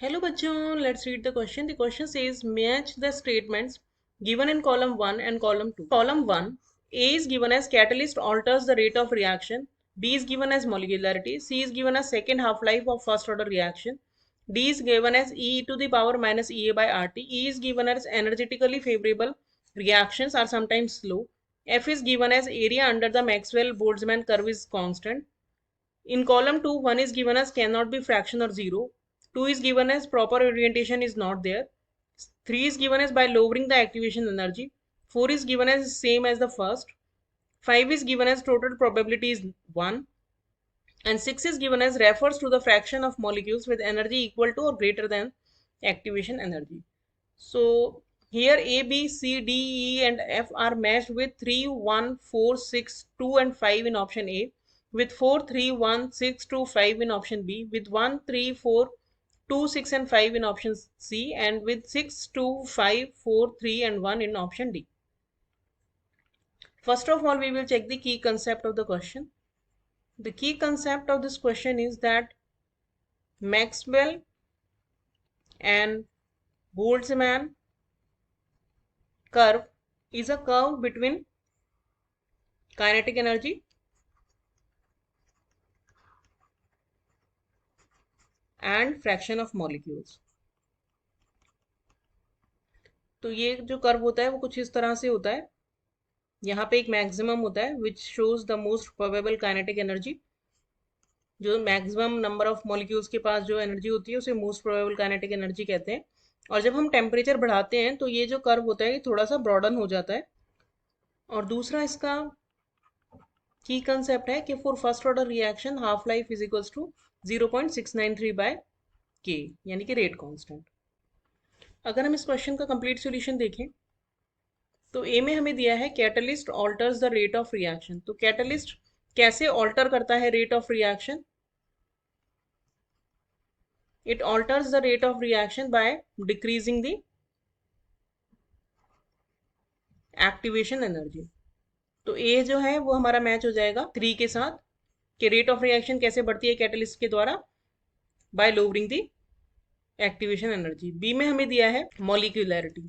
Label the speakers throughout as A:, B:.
A: Hello bachon, let's read the question. The question says match the statements given in column 1 and column 2. Column 1, A is given as catalyst alters the rate of reaction, B is given as molecularity, C is given as second half-life of first order reaction, D is given as E to the power minus EA by RT, E is given as energetically favorable reactions are sometimes slow, F is given as area under the Maxwell-Boltzmann curve is constant. In column 2, 1 is given as cannot be fraction or 0. 2 is given as proper orientation is not there. 3 is given as by lowering the activation energy. 4 is given as same as the first. 5 is given as total probability is 1. And 6 is given as refers to the fraction of molecules with energy equal to or greater than activation energy. So here A, B, C, D, E and F are matched with 3, 1, 4, 6, 2 and 5 in option A, with 4, 3, 1, 6, 2, 5 in option B, with 1, 3, 4, 2, 6 and 5 in option C, and with 6, 2, 5, 4, 3 and 1 in option D. First of all, we will check the key concept of the question. The key concept of this question is that Maxwell and Boltzmann curve is a curve between kinetic energy and fraction of molecules. तो ये जो curve होता है वो कुछ इस तरह से होता है. यहाँ पे एक मैक्सिमम होता है which shows the most probable kinetic energy. जो मैक्सिमम नंबर ऑफ मॉलिक्यूल्स के पास जो एनर्जी होती है उसे मोस्ट प्रोबेबल काइनेटिक एनर्जी कहते हैं. और जब हम टेम्परेचर बढ़ाते हैं तो ये जो कर्व होता है ये थोड़ा सा ब्रॉडन हो जाता है. और दूसरा इसका की कंसेप्ट है कि for first order reaction half life is equals to 0.693 by K, यानी कि रेट कांस्टेंट. अगर हम इस क्वेश्चन का कंप्लीट सॉल्यूशन देखें तो ए में हमें दिया है catalyst alters the rate of reaction. तो कैटलिस्ट कैसे ऑल्टर करता है rate of reaction? It alters the rate of reaction by decreasing the activation energy. तो ए जो है वो हमारा मैच हो जाएगा 3 के साथ कि रेट ऑफ रिएक्शन कैसे बढ़ती है कैटलिस्ट के द्वारा, by lowering the activation energy. B में हमें दिया है मॉलिक्यूलैरिटी.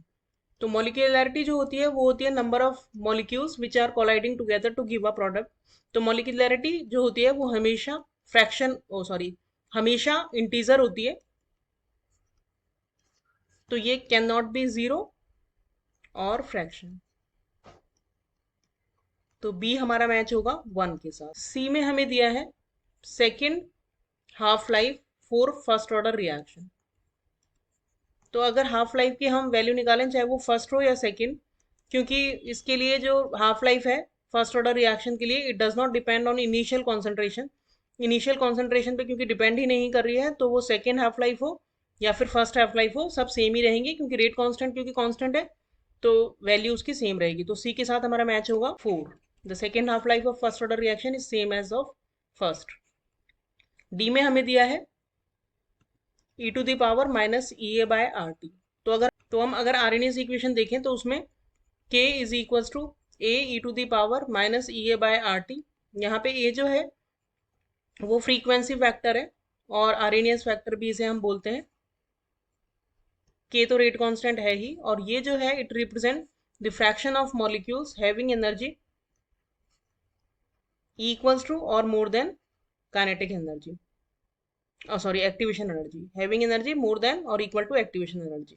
A: तो मॉलिक्यूलैरिटी जो होती है वो होती है number of molecules which are colliding together to give a product. तो मॉलिक्यूलैरिटी जो होती है वो हमेशा फ्रैक्शन हमेशा इंटीजर होती है. तो ये कैन नॉट बी जीरो और फ्रैक्शन. तो बी हमारा मैच होगा 1 के साथ. सी में हमें दिया है second half life for first order reaction. तो अगर हाफ लाइफ की हम वैल्यू निकालें चाहे वो फर्स्ट हो या सेकेंड, क्योंकि इसके लिए जो हाफ लाइफ है फर्स्ट ऑर्डर रिएक्शन के लिए it does not depend on initial concentration. Initial concentration पे क्योंकि डिपेंड ही नहीं कर रही है तो वो सेकेंड हाफ लाइफ हो या फिर फर्स्ट हाफ लाइफ हो सब सेम ही रहेंगे, क्योंकि रेट कांस्टेंट क्योंकि कांस्टेंट है तो वैल्यू उसकी सेम रहेगी. तो सी के साथ हमारा मैच होगा 4. The second half life of first order reaction is same as of first. D में हमें दिया है e to the power minus E A by R T. तो हम अगर आरएनएस इक्वेशन देखें तो उसमें k is equals to A E to the power minus E A by R T. यहाँ पे a जो है वो फ्रीक्वेंसी फैक्टर है और आरएनएस फैक्टर भी इसे हम बोलते हैं. k तो रेट कांस्टेंट है ही, और ये जो है it represent the fraction of molecules having energy equals to और more than kinetic energy, activation energy, having energy more than और इक्वल टू एक्टिवेशन एनर्जी.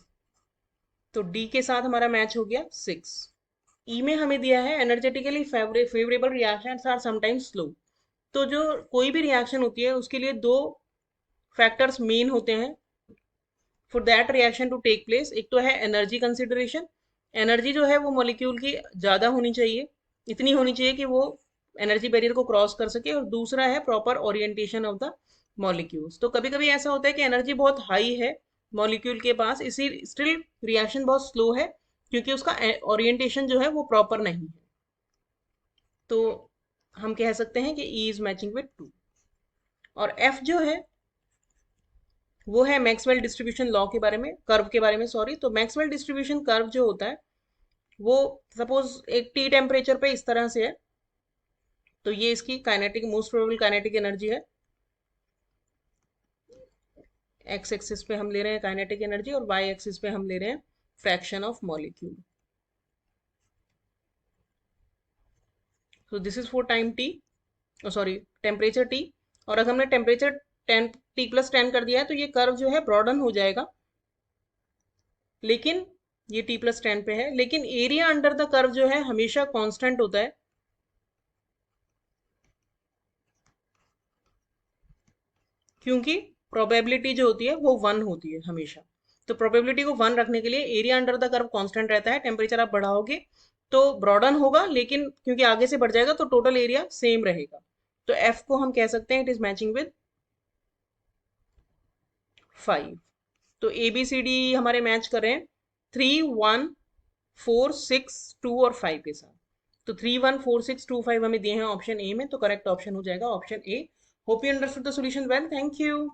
A: तो डी के साथ हमारा मैच हो गया 6. ई में हमें दिया है energetically favourable reactions are sometimes slow. तो जो कोई भी रिएक्शन होती है उसके लिए दो फैक्टर्स मेन होते हैं for that reaction to take place. एक तो है एनर्जी कंसिडरेशन. एनर्जी जो है वो मॉलिक्यूल की ज़्यादा होनी चाहिए, इतनी होनी चाहिए कि वो एनर्जी बैरियर को क्रॉस कर सके. और दूसरा है proper orientation of the molecules. तो कभी कभी ऐसा होता है कि एनर्जी बहुत हाई है मॉलिक्यूल के पास, इसी स्टिल रिएक्शन बहुत स्लो है क्योंकि उसका ओरिएंटेशन जो है वो प्रॉपर नहीं है. तो हम कह सकते हैं कि E इज मैचिंग विथ 2. और F जो है वो है मैक्सवेल डिस्ट्रीब्यूशन लॉ के बारे में, कर्व के बारे में सॉरी. तो मैक्सवेल डिस्ट्रीब्यूशन कर्व जो होता है वो सपोज एक टी टेम्परेचर पे इस तरह से है. तो ये इसकी kinetic most probable kinetic energy है. एक्स एक्सिस पे हम ले रहे हैं काइनेटिक एनर्जी और वाई एक्सिस पे हम ले रहे हैं fraction of molecule. So this is for time T, sorry temperature T. और अगर हमने टेम्परेचर 10 T+10 कर दिया है तो ये कर्व जो है ब्रॉडन हो जाएगा, लेकिन ये T+10 पे है, लेकिन एरिया अंडर द कर्व जो है हमेशा कांस्टेंट होता है, क्योंकि प्रोबेबिलिटी जो होती है वो 1 होती है हमेशा. तो प्रोबेबिलिटी को 1 रखने के लिए area under the curve constant रहता है. टेम्परेचर आप बढ़ाओगे तो ब्रॉडन होगा, लेकिन क्योंकि आगे से बढ़ जाएगा तो टोटल एरिया सेम रहेगा. तो एफ को हम कह सकते हैं इट इज मैचिंग विद 5. तो ए बी सी डी हमारे मैच कर रहे हैं 3, 1, 4, 6, 2 और 5 के साथ. तो 3, 1, 4, 6, 2, 5 हमें दिए हैं ऑप्शन ए में, तो करेक्ट ऑप्शन हो जाएगा option A. Hope you understood the solution well. Thank you.